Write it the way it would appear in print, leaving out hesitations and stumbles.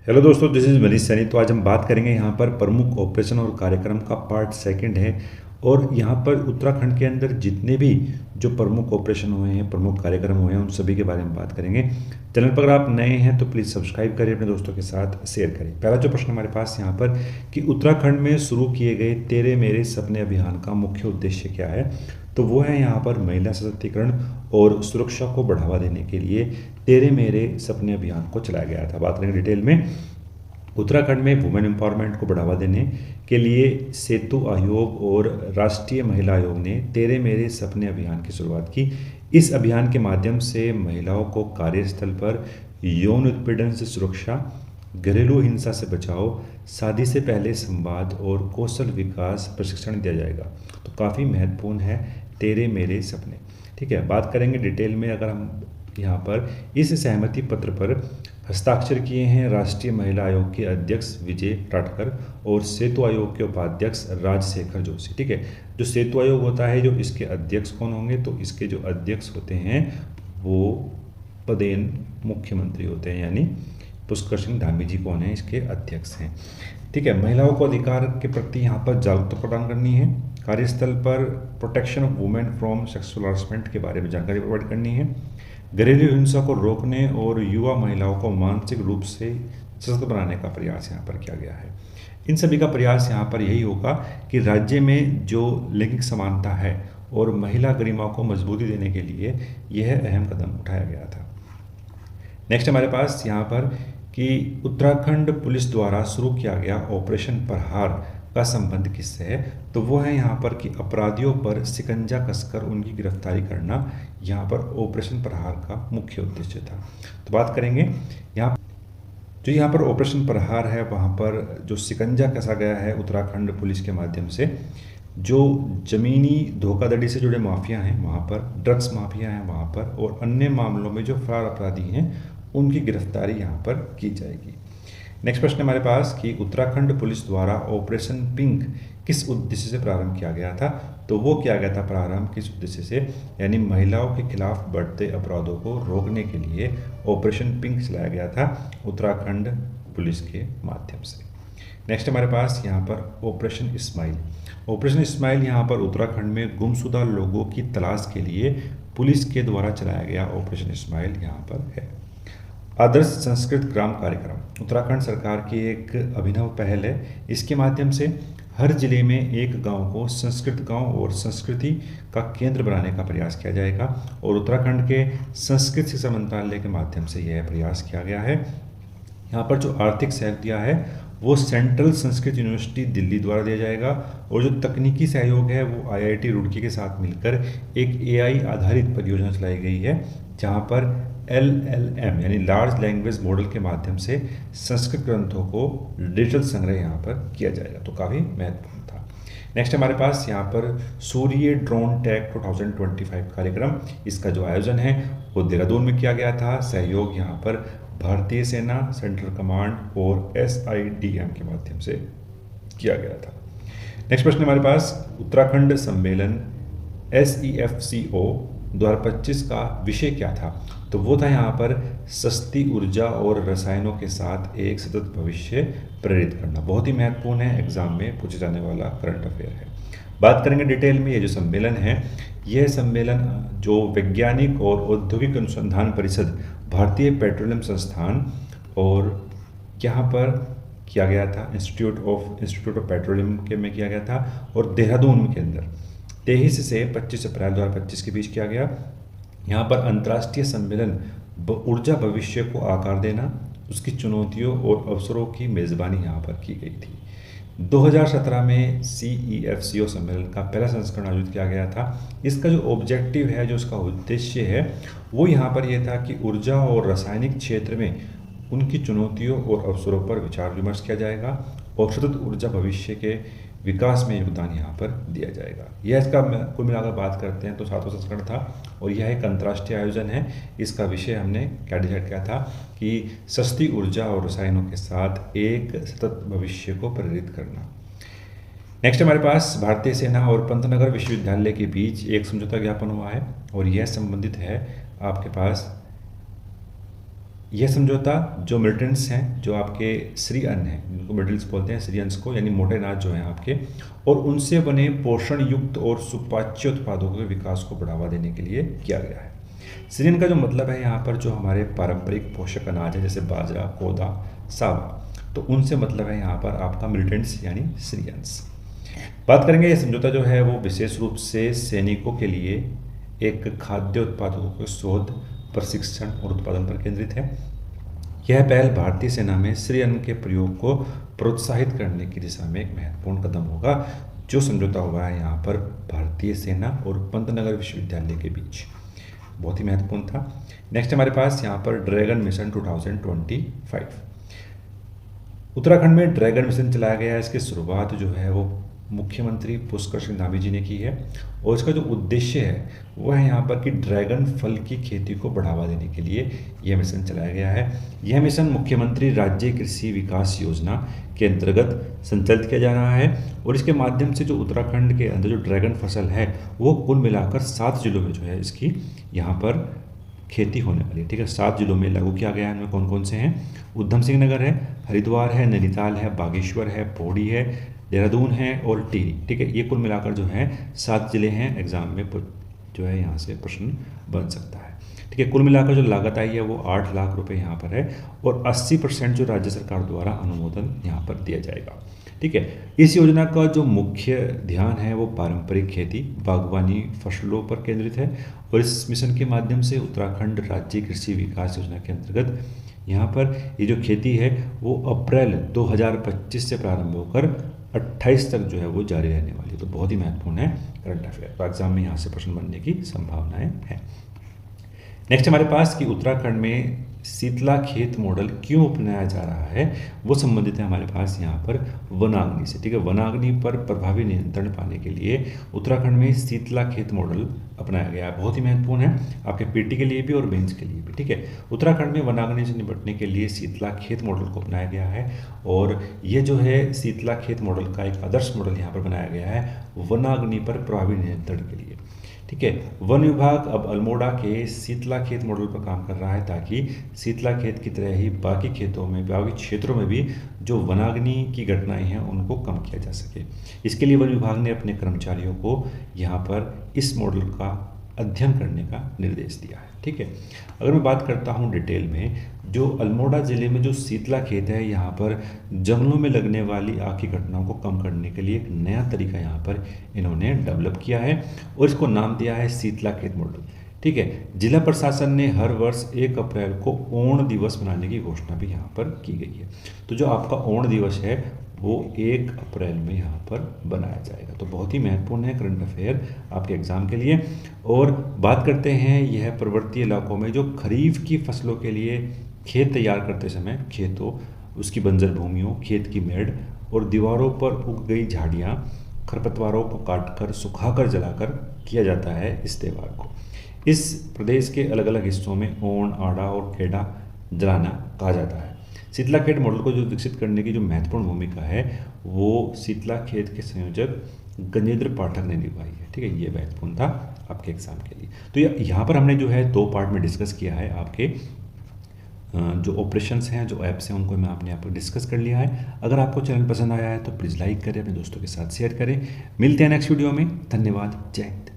Hello दोस्तों, this is Manish Saini. तो आज हम बात करेंगे यहाँ पर प्रमुख ऑपरेशन और कार्यक्रम का पार्ट सेकंड है। और यहाँ पर उत्तराखंड के अंदर जितने भी जो प्रमुख ऑपरेशन हुए हैं, प्रमुख कार्यक्रम हुए हैं, उन सभी के बारे में बात करेंगे। चैनल पर अगर आप नए हैं तो प्लीज़ सब्सक्राइब करें, अपने दोस्तों के साथ शेयर करें। पहला जो प्रश्न हमारे पास यहाँ पर कि उत्तराखंड में शुरू किए गए तेरे मेरे सपने अभियान का मुख्य उद्देश्य क्या है। तो वो है यहाँ पर महिला सशक्तिकरण और सुरक्षा को बढ़ावा देने के लिए तेरे मेरे सपने अभियान को चलाया गया था। बात करेंगे डिटेल में। उत्तराखंड में वुमेन एम्पावरमेंट को बढ़ावा देने के लिए सेतु आयोग और राष्ट्रीय महिला आयोग ने तेरे मेरे सपने अभियान की शुरुआत की। इस अभियान के माध्यम से महिलाओं को कार्यस्थल पर यौन उत्पीड़न से सुरक्षा, घरेलू हिंसा से बचाव, शादी से पहले संवाद और कौशल विकास प्रशिक्षण दिया जाएगा। तो काफ़ी महत्वपूर्ण है तेरे मेरे सपने। ठीक है, बात करेंगे डिटेल में। अगर हम यहाँ पर इस सहमति पत्र पर हस्ताक्षर किए हैं राष्ट्रीय महिला आयोग के अध्यक्ष विजय टाटकर और सेतु आयोग के उपाध्यक्ष राजशेखर जोशी। ठीक है, जो सेतु आयोग होता है, जो इसके अध्यक्ष कौन होंगे, तो इसके जो अध्यक्ष होते हैं वो पदेन मुख्यमंत्री होते हैं, यानी पुष्कर सिंह धामी जी कौन है, इसके अध्यक्ष हैं। ठीक है, महिलाओं को अधिकार के प्रति यहाँ पर जागरूकता प्रदान करनी है। कार्यस्थल पर protection of women from sexual harassment के बारे में जानकारी प्रोवाइड करनी है। घरेलू हिंसा को रोकने और युवा महिलाओं को मानसिक रूप से सशक्त बनाने का प्रयास यहाँ पर किया गया है। इन सभी का प्रयास यहाँ पर यही होगा कि राज्य में जो लैंगिक समानता है और महिला गरिमा को मजबूती देने के लिए यह अहम कदम उठाया गया था। नेक्स्ट हमारे पास यहाँ पर कि उत्तराखंड पुलिस द्वारा शुरू किया गया ऑपरेशन प्रहार का संबंध किससे है। तो वो है यहाँ पर कि अपराधियों पर शिकंजा कसकर उनकी गिरफ्तारी करना यहाँ पर ऑपरेशन प्रहार का मुख्य उद्देश्य था। तो बात करेंगे यहाँ पर ऑपरेशन प्रहार है, वहाँ पर जो शिकंजा कसा गया है उत्तराखंड पुलिस के माध्यम से, जो जमीनी धोखाधड़ी से जुड़े माफिया हैं वहाँ पर, ड्रग्स माफिया हैं वहाँ पर, और अन्य मामलों में जो फरार अपराधी हैं उनकी गिरफ्तारी यहाँ पर की जाएगी। नेक्स्ट प्रश्न हमारे पास कि उत्तराखंड पुलिस द्वारा ऑपरेशन पिंक किस उद्देश्य से प्रारंभ किया गया था। तो वो किया गया था प्रारंभ किस उद्देश्य से, यानी महिलाओं के खिलाफ बढ़ते अपराधों को रोकने के लिए ऑपरेशन पिंक चलाया गया था उत्तराखंड पुलिस के माध्यम से। नेक्स्ट हमारे पास यहाँ पर ऑपरेशन स्माइल। ऑपरेशन स्माइल यहाँ पर उत्तराखंड में गुमशुदा लोगों की तलाश के लिए पुलिस के द्वारा चलाया गया ऑपरेशन स्माइल यहाँ पर है। आदर्श संस्कृत ग्राम कार्यक्रम उत्तराखंड सरकार की एक अभिनव पहल है। इसके माध्यम से हर जिले में एक गांव को संस्कृत गांव और संस्कृति का केंद्र बनाने का प्रयास किया जाएगा, और उत्तराखंड के संस्कृत शिक्षा मंत्रालय के माध्यम से यह प्रयास किया गया है। यहाँ पर जो आर्थिक सहयोग दिया है वो सेंट्रल संस्कृत यूनिवर्सिटी दिल्ली द्वारा दिया जाएगा, और जो तकनीकी सहयोग है वो आईआईटी रुड़की के साथ मिलकर एक एआई आधारित परियोजना चलाई गई है, जहाँ पर LLM यानी लार्ज लैंग्वेज मॉडल के माध्यम से संस्कृत ग्रंथों को डिजिटल संग्रह यहाँ पर किया जाएगा। तो काफ़ी महत्वपूर्ण था। नेक्स्ट हमारे पास यहाँ पर सूर्य ड्रोन टेक 2025 कार्यक्रम, इसका जो आयोजन है वो देहरादून में किया गया था। सहयोग यहाँ पर भारतीय सेना, सेंट्रल कमांड और SIDM के माध्यम से किया गया था। नेक्स्ट प्रश्न हमारे पास उत्तराखंड सम्मेलन SEFCO 2025 का विषय क्या था। तो वो था यहाँ पर सस्ती ऊर्जा और रसायनों के साथ एक सतत भविष्य प्रेरित करना। बहुत ही महत्वपूर्ण है, एग्जाम में पूछे जाने वाला करंट अफेयर है। बात करेंगे डिटेल में। ये जो सम्मेलन है, यह सम्मेलन जो वैज्ञानिक और औद्योगिक अनुसंधान परिषद, भारतीय पेट्रोलियम संस्थान और यहाँ पर किया गया था इंस्टीट्यूट ऑफ पेट्रोलियम के में किया गया था, और देहरादून के अंदर 23 से 25 अप्रैल 2025 के बीच किया गया। यहाँ पर अंतर्राष्ट्रीय सम्मेलन ऊर्जा भविष्य को आकार देना, उसकी चुनौतियों और अवसरों की मेज़बानी यहाँ पर की गई थी। 2017 में CEFCO सम्मेलन का पहला संस्करण आयोजित किया गया था। इसका जो ऑब्जेक्टिव है, जो उसका उद्देश्य है, वो यहाँ पर यह था कि ऊर्जा और रासायनिक क्षेत्र में उनकी चुनौतियों और अवसरों पर विचार विमर्श किया जाएगा, और सतत ऊर्जा भविष्य के विकास में योगदान यहाँ पर दिया जाएगा। यह इसका कुल मिलाकर बात करते हैं तो 7वां संस्करण था, और यह एक अंतर्राष्ट्रीय आयोजन है। इसका विषय हमने क्या डिसाइड किया था कि सस्ती ऊर्जा और रसायनों के साथ एक सतत भविष्य को प्रेरित करना। नेक्स्ट हमारे पास भारतीय सेना और पंतनगर विश्वविद्यालय के बीच एक समझौता ज्ञापन हुआ है, और यह संबंधित है आपके पास यह समझौता जो मिलिटेंट्स हैं, जो आपके श्री अन्न हैं, जिनको मिलिटेंट्स बोलते हैं, श्री अंश को, यानी मोटे अनाज जो हैं आपके, और उनसे बने पोषण युक्त और सुपाच्य उत्पादों के विकास को बढ़ावा देने के लिए किया गया है। श्री अन्न का जो मतलब है यहाँ पर जो हमारे पारंपरिक पोषक अनाज है, जैसे बाजरा, कोदा, सावा, तो उनसे मतलब है यहाँ पर आपका मिलिटेंट्स यानी श्री अंश। बात करेंगे, ये समझौता जो है वो विशेष रूप से सैनिकों के लिए एक खाद्य उत्पादों के शोध, प्रशिक्षण और उत्पादन पर केंद्रित है। यह पहल भारतीय सेना में श्री अन्न के प्रयोग को प्रोत्साहित करने की दिशा में एक महत्वपूर्ण कदम होगा। जो समझौता हुआ है यहाँ पर भारतीय सेना और पंतनगर विश्वविद्यालय के बीच, बहुत ही महत्वपूर्ण था। नेक्स्ट हमारे पास यहाँ पर ड्रैगन मिशन 2025। उत्तराखंड में ड्रैगन मिशन चलाया गया है। इसकी शुरुआत जो है वो मुख्यमंत्री पुष्कर सिंह धामी जी ने की है, और इसका जो उद्देश्य है वह है यहाँ पर कि ड्रैगन फल की खेती को बढ़ावा देने के लिए यह मिशन चलाया गया है। यह मिशन मुख्यमंत्री राज्य कृषि विकास योजना के अंतर्गत संचालित किया जा रहा है, और इसके माध्यम से जो उत्तराखंड के अंदर जो ड्रैगन फसल है वो कुल मिलाकर 7 जिलों में जो है इसकी यहाँ पर खेती होने वाली है। ठीक है, 7 जिलों में लागू किया गया है। इनमें कौन कौन से हैं? उधम सिंह नगर है, हरिद्वार है, नैनीताल है, बागेश्वर है, पौड़ी है, देहरादून है और टिहरी। ठीक है, ये कुल मिलाकर जो है 7 जिले हैं। एग्जाम में जो है यहाँ से प्रश्न बन सकता है। ठीक है, कुल मिलाकर जो लागत आई है वो 8 लाख रुपए यहाँ पर है, और 80% जो राज्य सरकार द्वारा अनुमोदन यहाँ पर दिया जाएगा। ठीक है, इस योजना का जो मुख्य ध्यान है वो पारंपरिक खेती, बागवानी फसलों पर केंद्रित है, और इस मिशन के माध्यम से उत्तराखंड राज्य कृषि विकास योजना के अंतर्गत यहाँ पर ये जो खेती है वो अप्रैल 2025 से प्रारंभ होकर 28 तक जो है वो जारी रहने वाली है। तो बहुत ही महत्वपूर्ण है करंट अफेयर, तो एग्जाम में यहाँ से प्रश्न बनने की संभावनाएं हैं। नेक्स्ट हमारे पास कि उत्तराखंड में शीतला खेत मॉडल क्यों अपनाया जा रहा है, वो संबंधित है हमारे पास यहाँ पर वनाग्नि से। ठीक है, वनाग्नि पर प्रभावी नियंत्रण पाने के लिए उत्तराखंड में शीतला खेत मॉडल अपनाया गया है। बहुत ही महत्वपूर्ण है आपके पीटी के लिए भी और मेंस के लिए भी। ठीक है, उत्तराखंड में वनाग्नि से निपटने के लिए शीतला खेत मॉडल को अपनाया गया है, और ये जो है शीतला खेत मॉडल का एक आदर्श मॉडल यहाँ पर बनाया गया है वनाग्नि पर प्रभावी नियंत्रण के लिए। ठीक है, वन विभाग अब अल्मोड़ा के शीतला खेत मॉडल पर काम कर रहा है, ताकि शीतला खेत की तरह ही बाकी खेतों में, बाकी क्षेत्रों में भी जो वनाग्नि की घटनाएं हैं उनको कम किया जा सके। इसके लिए वन विभाग ने अपने कर्मचारियों को यहाँ पर इस मॉडल का अध्ययन करने का निर्देश दिया है। ठीक है, अगर मैं बात करता हूँ डिटेल में, जो अल्मोड़ा ज़िले में जो शीतला खेत है, यहाँ पर जंगलों में लगने वाली आग की घटनाओं को कम करने के लिए एक नया तरीका यहाँ पर इन्होंने डेवलप किया है, और इसको नाम दिया है शीतला खेत मॉडल। ठीक है, जिला प्रशासन ने हर वर्ष 1 अप्रैल को ओण दिवस मनाने की घोषणा भी यहाँ पर की गई है। तो जो आपका ओण दिवस है वो 1 अप्रैल में यहाँ पर बनाया जाएगा। तो बहुत ही महत्वपूर्ण है करंट अफेयर आपके एग्जाम के लिए। और बात करते हैं यह पर्वतीय इलाकों में जो खरीफ की फसलों के लिए खेत तैयार करते समय खेतों, उसकी बंजर भूमियों, खेत की मेड़ और दीवारों पर उग गई झाड़ियाँ, खरपतवारों को काटकर, सुखाकर, जलाकर किया जाता है इस त्यौहार को। इस प्रदेश के अलग अलग हिस्सों में ओण, आड़ा और खेड़ा जलाना कहा जाता है। शीतला खेत मॉडल को जो विकसित करने की जो महत्वपूर्ण भूमिका है वो शीतला खेत के संयोजक गजेंद्र पाठक ने निभाई है। ठीक है, ये महत्वपूर्ण था आपके एग्जाम के लिए। तो यहाँ पर हमने जो है 2 पार्ट में डिस्कस किया है। आपके जो ऑपरेशंस हैं, जो ऐप्स हैं, उनको मैं आपने यहाँ पर डिस्कस कर लिया है। अगर आपको चैनल पसंद आया है तो प्लीज़ लाइक करें, अपने दोस्तों के साथ शेयर करें। मिलते हैं नेक्स्ट वीडियो में। धन्यवाद, जय हिंद।